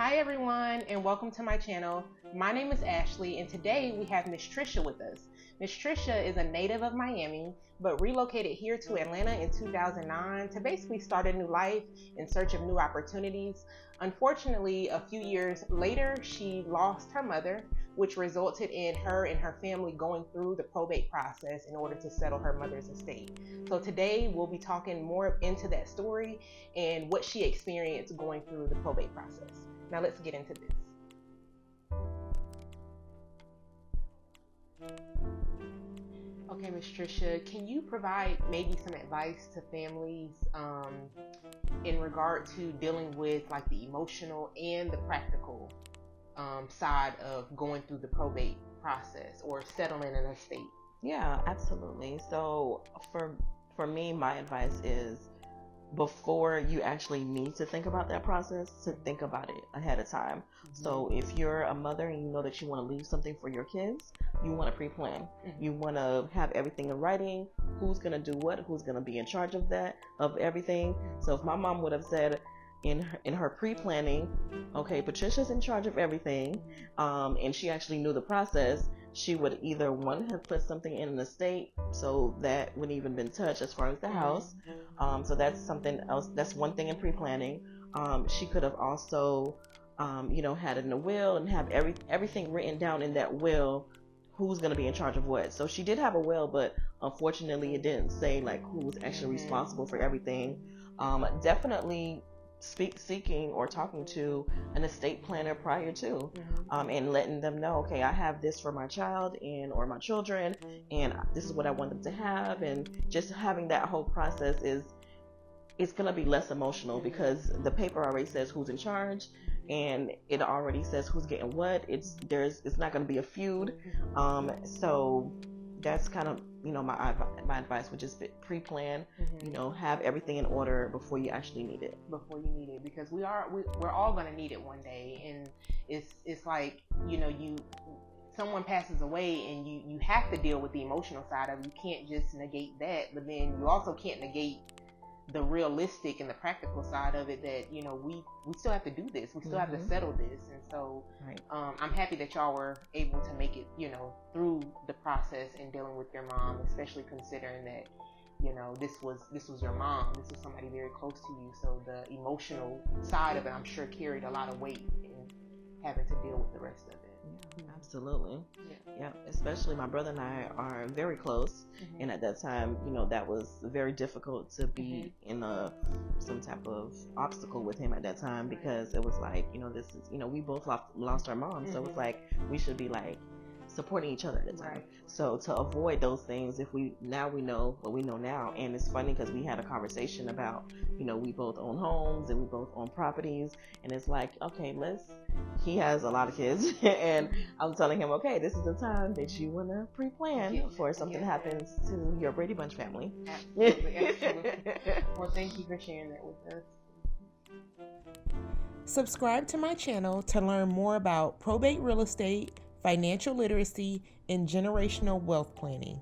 Hi everyone, and welcome to my channel. My name is Ashley, and today we have Miss Trisha with us. Miss Trisha is a native of Miami, but relocated here to Atlanta in 2009 to basically start a new life in search of new opportunities. Unfortunately, a few years later, she lost her mother, which resulted in her and her family going through the probate process in order to settle her mother's estate. So today we'll be talking more into that story and what she experienced going through the probate process. Now let's get into this. Okay, Ms. Trisha, can you provide maybe some advice to families in regard to dealing with like the emotional and the practical side of going through the probate process or settling an estate? Yeah, absolutely. So for me, my advice is before you actually need to think about that process, to think about it ahead of time. So if you're a mother and you know that you want to leave something for your kids, you want to pre-plan. You want to have everything in writing, who's going to do what, who's going to be in charge of that, of everything. So if my mom would have said in her pre-planning, okay, Patricia's in charge of everything, and she actually knew the process, she would either one have put something in an estate so that wouldn't even been touched as far as the house. So that's something else. That's one thing in pre-planning. She could have also, had it in a will and have everything written down in that will, who's going to be in charge of what. So she did have a will, but unfortunately it didn't say like who's actually responsible for everything. Definitely seeking or talking to an estate planner prior to, and letting them know, okay, I have this for my child or my children, and this is what I want them to have. And just having that whole process it's going to be less emotional because the paper already says who's in charge, and it already says who's getting what. It's not going to be a feud. So that's kind of, my advice would just be pre-plan, have everything in order before you actually need it. Because we're all going to need it one day. And it's like, someone passes away and you have to deal with the emotional side of it. You can't just negate that, but then you also can't negate the realistic and the practical side of it, that we still have to do this, we still have to settle this. And so I'm happy that y'all were able to make it through the process in dealing with your mom, especially considering that this was your mom, this was somebody very close to you. So the emotional side of it, I'm sure, carried a lot of weight in having to deal with the rest of it. Absolutely. Yeah. Especially my brother and I are very close, and at that time, that was very difficult to be in some type of obstacle with him at that time, because it was like, this is, we both lost our mom, so it's like we should be like supporting each other at the time. So to avoid those things, we know what we know now. And it's funny because we had a conversation about, we both own homes and we both own properties, and it's like, okay, he has a lot of kids and I'm telling him, okay, this is the time that you want to pre-plan for something happens to your Brady Bunch family. Absolutely. Well, thank you for sharing that with us. Subscribe to my channel to learn more about probate real estate, financial literacy, and generational wealth planning.